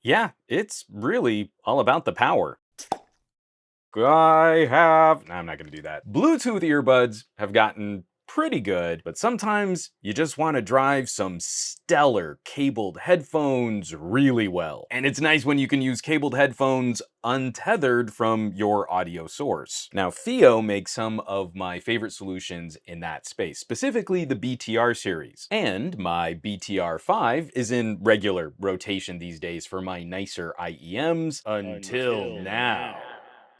Yeah, it's really all about the power. No, I'm not gonna do that. Bluetooth earbuds have gotten pretty good, but sometimes you just want to drive some stellar cabled headphones really well. And it's nice when you can use cabled headphones untethered from your audio source. Now, Fiio makes some of my favorite solutions in that space, specifically the BTR series. And my BTR5 is in regular rotation these days for my nicer IEMs until now.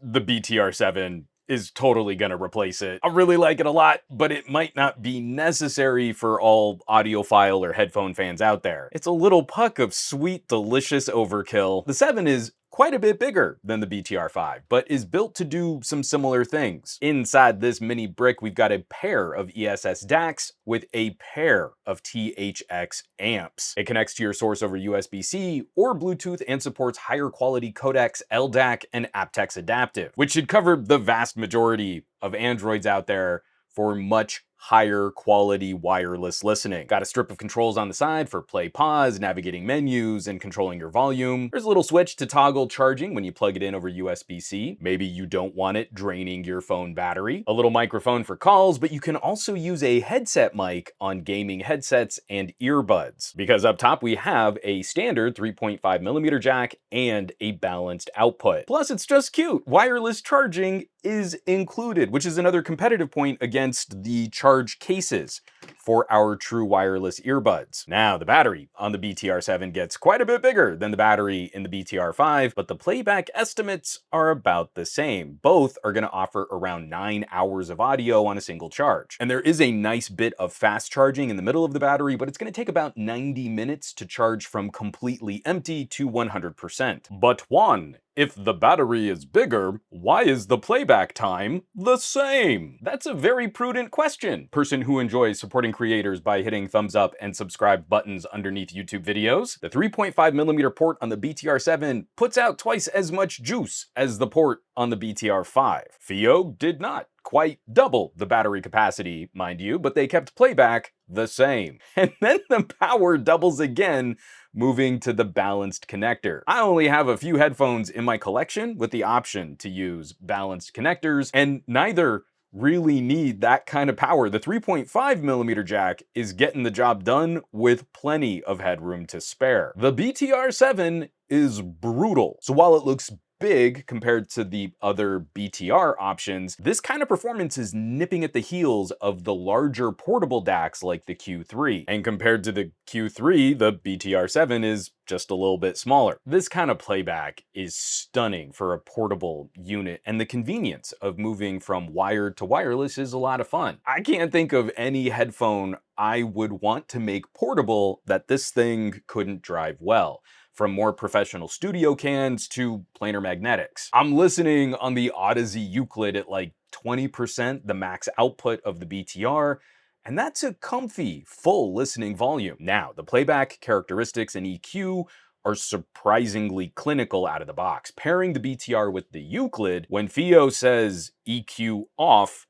The BTR7 is totally going to replace it. I really like it a lot, but it might not be necessary for all audiophile or headphone fans out there. It's a little puck of sweet, delicious overkill. The 7 is quite a bit bigger than the BTR5, but is built to do some similar things. Inside this mini brick, we've got a pair of ESS DACs with a pair of THX amps. It connects to your source over USB-C or Bluetooth and supports higher quality codecs, LDAC, and aptX adaptive, which should cover the vast majority of Androids out there for much higher quality wireless listening. Got a strip of controls on the side for play, pause, navigating menus, and controlling your volume. There's a little switch to toggle charging when you plug it in over USB-C. Maybe you don't want it draining your phone battery. A little microphone for calls, but you can also use a headset mic on gaming headsets and earbuds. Because up top we have a standard 3.5mm jack and a balanced output. Plus it's just cute. Wireless charging is included, which is another competitive point against the charge cases for our true wireless earbuds. Now, the battery on the BTR7 gets quite a bit bigger than the battery in the BTR5, but the playback estimates are about the same. Both are going to offer around 9 hours of audio on a single charge. And there is a nice bit of fast charging in the middle of the battery, but it's going to take about 90 minutes to charge from completely empty to 100%. But Juan, if the battery is bigger, why is the playback time the same? That's a very prudent question. Person who enjoys supporting creators by hitting thumbs up and subscribe buttons underneath YouTube videos. The 3.5mm port on the BTR7 puts out twice as much juice as the port on the BTR5. Fiio did not quite double the battery capacity, mind you, but they kept playback the same. And then the power doubles again, moving to the balanced connector. I only have a few headphones in my collection with the option to use balanced connectors, and neither really need that kind of power. The 3.5mm jack is getting the job done with plenty of headroom to spare. The BTR7 is brutal. So while it looks big compared to the other BTR options, this kind of performance is nipping at the heels of the larger portable DACs like the Q3. And compared to the Q3, the BTR7 is just a little bit smaller. This kind of playback is stunning for a portable unit, and the convenience of moving from wired to wireless is a lot of fun. I can't think of any headphone I would want to make portable that this thing couldn't drive well, from more professional studio cans to planar magnetics. I'm listening on the Odyssey Euclid at like 20% the max output of the BTR, and that's a comfy, full listening volume. Now, the playback characteristics and EQ are surprisingly clinical out of the box. Pairing the BTR with the Euclid, when Fiio says EQ off,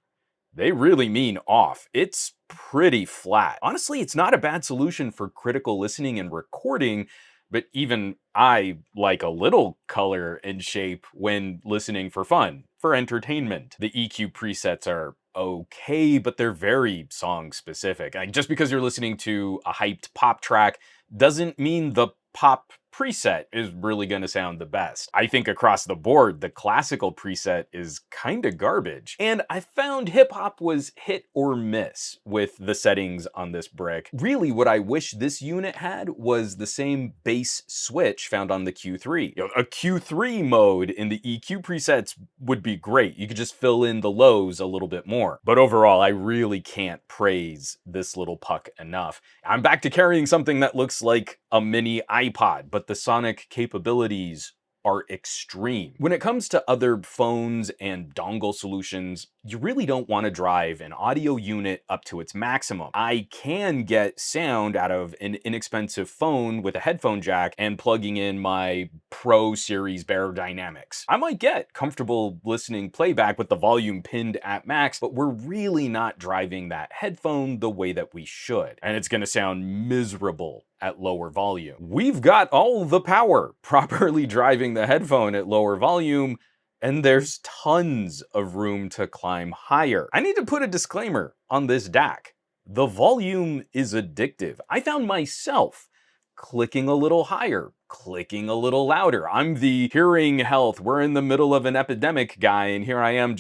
they really mean off. It's pretty flat. Honestly, it's not a bad solution for critical listening and recording, but even I like a little color and shape when listening for fun, for entertainment. The EQ presets are okay, but they're very song specific. Like, just because you're listening to a hyped pop track doesn't mean the pop preset is really going to sound the best. I think across the board, the classical preset is kind of garbage. And I found hip hop was hit or miss with the settings on this brick. Really, what I wish this unit had was the same bass switch found on the Q3. You know, a Q3 mode in the EQ presets would be great. You could just fill in the lows a little bit more. But overall, I really can't praise this little puck enough. I'm back to carrying something that looks like a mini iPod, but the sonic capabilities are extreme. When it comes to other phones and dongle solutions, you really don't want to drive an audio unit up to its maximum. I can get sound out of an inexpensive phone with a headphone jack and plugging in my Pro Series Dynamics. I might get comfortable listening playback with the volume pinned at max, but we're really not driving that headphone the way that we should. And it's gonna sound miserable at lower volume. We've got all the power properly driving the headphone at lower volume, and there's tons of room to climb higher. I need to put a disclaimer on this DAC. The volume is addictive. I found myself clicking a little higher, clicking a little louder. I'm the hearing health, we're in the middle of an epidemic guy, and here I am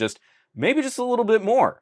maybe just a little bit more.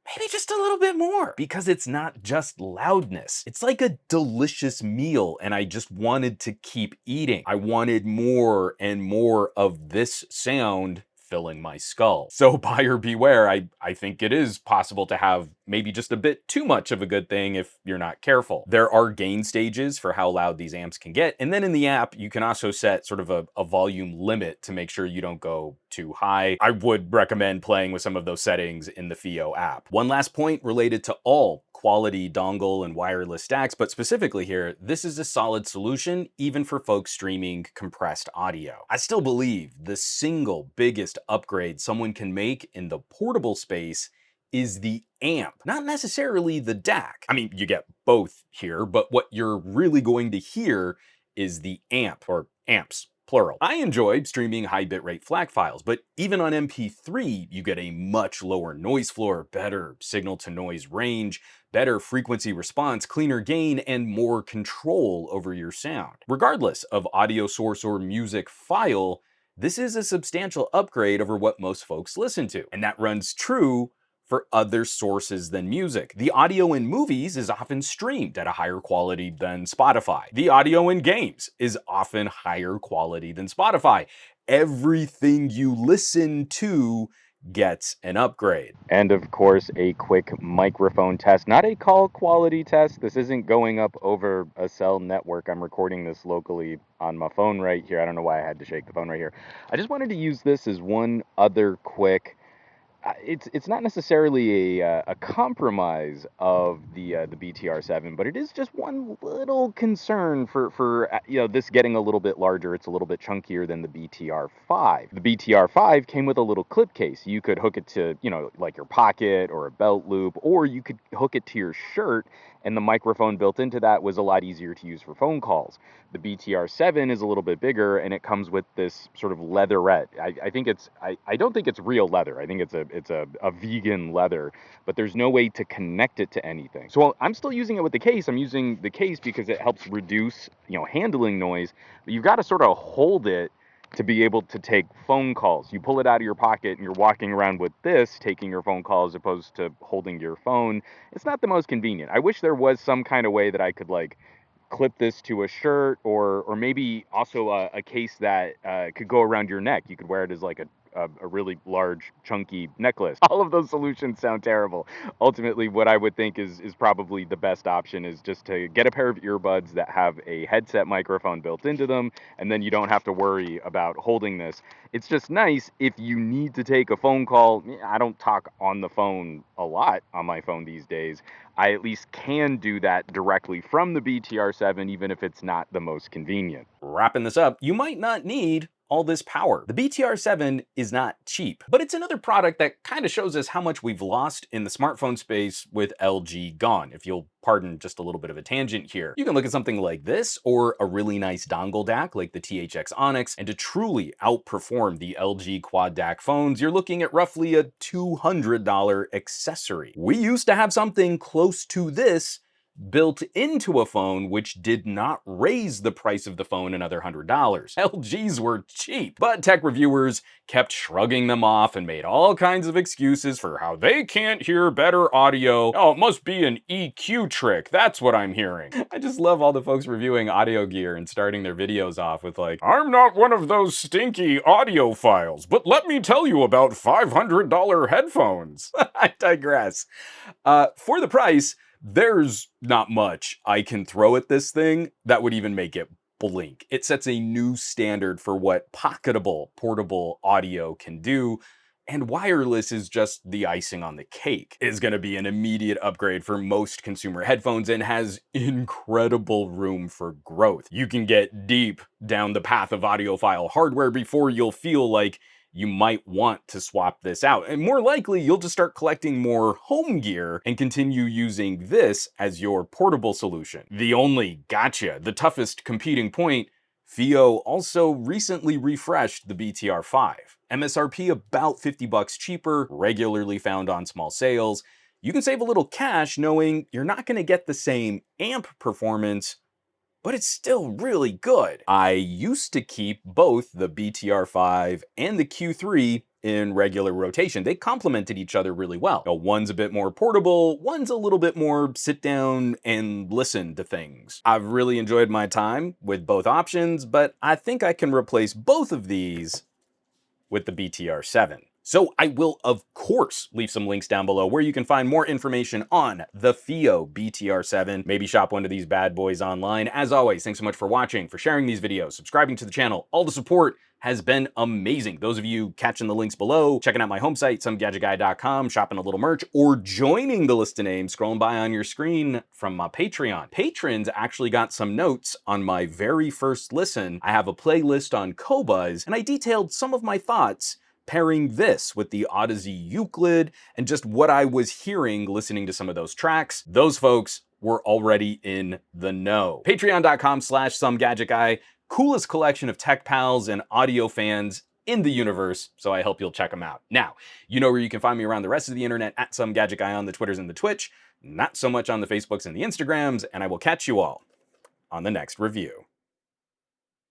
Maybe just a little bit more. Because it's not just loudness. It's like a delicious meal, and I just wanted to keep eating. I wanted more and more of this sound filling my skull. So buyer beware. I think it is possible to have maybe just a bit too much of a good thing if you're not careful. There are gain stages for how loud these amps can get. And then in the app, you can also set sort of a volume limit to make sure you don't go too high. I would recommend playing with some of those settings in the Fiio app. One last point related to all quality dongle and wireless DACs, but specifically here, this is a solid solution even for folks streaming compressed audio. I still believe the single biggest upgrade someone can make in the portable space is the amp, not necessarily the DAC. I mean, you get both here, but what you're really going to hear is the amp, or amps, plural. I enjoy streaming high bitrate FLAC files, but even on MP3, you get a much lower noise floor, better signal to noise range, better frequency response, cleaner gain, and more control over your sound. Regardless of audio source or music file, this is a substantial upgrade over what most folks listen to. And that runs true for other sources than music. The audio in movies is often streamed at a higher quality than Spotify. The audio in games is often higher quality than Spotify. Everything you listen to gets an upgrade. And of course, a quick microphone test, not a call quality test. This isn't going up over a cell network. I'm recording this locally on my phone right here. I don't know why I had to shake the phone right here. I just wanted to use this as one other quick it's not necessarily a compromise of the BTR7, but it is just one little concern for this getting a little bit larger. It's a little bit chunkier than the BTR5. The BTR5 came with a little clip case. You could hook it to like your pocket or a belt loop, or you could hook it to your shirt, and the microphone built into that was a lot easier to use for phone calls. The BTR7 is a little bit bigger, and it comes with this sort of leatherette. I don't think it's real leather. I think it's a vegan leather, but there's no way to connect it to anything. So I'm still using it with the case. I'm using the case because it helps reduce, handling noise, but you've got to sort of hold it to be able to take phone calls. You pull it out of your pocket and you're walking around with this, taking your phone call as opposed to holding your phone. It's not the most convenient. I wish there was some kind of way that I could clip this to a shirt, or maybe also a case that could go around your neck. You could wear it as like a really large, chunky necklace. All of those solutions sound terrible. Ultimately, what I would think is probably the best option is just to get a pair of earbuds that have a headset microphone built into them, and then you don't have to worry about holding this. It's just nice if you need to take a phone call. I don't talk on the phone a lot on my phone these days. I at least can do that directly from the BTR7, even if it's not the most convenient. Wrapping this up, you might not need all this power. The BTR7 is not cheap, but it's another product that kind of shows us how much we've lost in the smartphone space with LG gone. If you'll pardon just a little bit of a tangent here, you can look at something like this or a really nice dongle DAC like the THX Onyx, and to truly outperform the LG quad DAC phones, you're looking at roughly a $200 accessory. We used to have something close to this built into a phone, which did not raise the price of the phone another $100. LGs were cheap, but tech reviewers kept shrugging them off and made all kinds of excuses for how they can't hear better audio. Oh, it must be an EQ trick. That's what I'm hearing. I just love all the folks reviewing audio gear and starting their videos off with like, I'm not one of those stinky audiophiles, but let me tell you about $500 headphones. I digress. For the price, there's not much I can throw at this thing that would even make it blink. It sets a new standard for what pocketable, portable audio can do, And wireless is just the icing on the cake. It's going to be an immediate upgrade for most consumer headphones and has incredible room for growth. You can get deep down the path of audiophile hardware before you'll feel like you might want to swap this out. And more likely, you'll just start collecting more home gear and continue using this as your portable solution. The only gotcha, the toughest competing point, Fiio also recently refreshed the BTR5. MSRP about $50 cheaper, regularly found on small sales. You can save a little cash knowing you're not going to get the same amp performance, but it's still really good. I used to keep both the BTR5 and the Q3 in regular rotation. They complemented each other really well. One's a bit more portable, one's a little bit more sit down and listen to things. I've really enjoyed my time with both options, but I think I can replace both of these with the BTR7. So I will, of course, leave some links down below where you can find more information on the Fiio BTR7. Maybe shop one of these bad boys online. As always, thanks so much for watching, for sharing these videos, subscribing to the channel. All the support has been amazing. Those of you catching the links below, checking out my home site, SomeGadgetGuy.com, shopping a little merch, or joining the list of names scrolling by on your screen from my Patreon. Patrons actually got some notes on my very first listen. I have a playlist on Qobuz, and I detailed some of my thoughts pairing this with the Odyssey Euclid and just what I was hearing listening to some of those tracks. Those folks were already in the know. Patreon.com/SomeGadgetGuy. Coolest collection of tech pals and audio fans in the universe, so I hope you'll check them out. Now, you know where you can find me around the rest of the internet, at SomeGadgetGuy on the Twitters and the Twitch, not so much on the Facebooks and the Instagrams, and I will catch you all on the next review.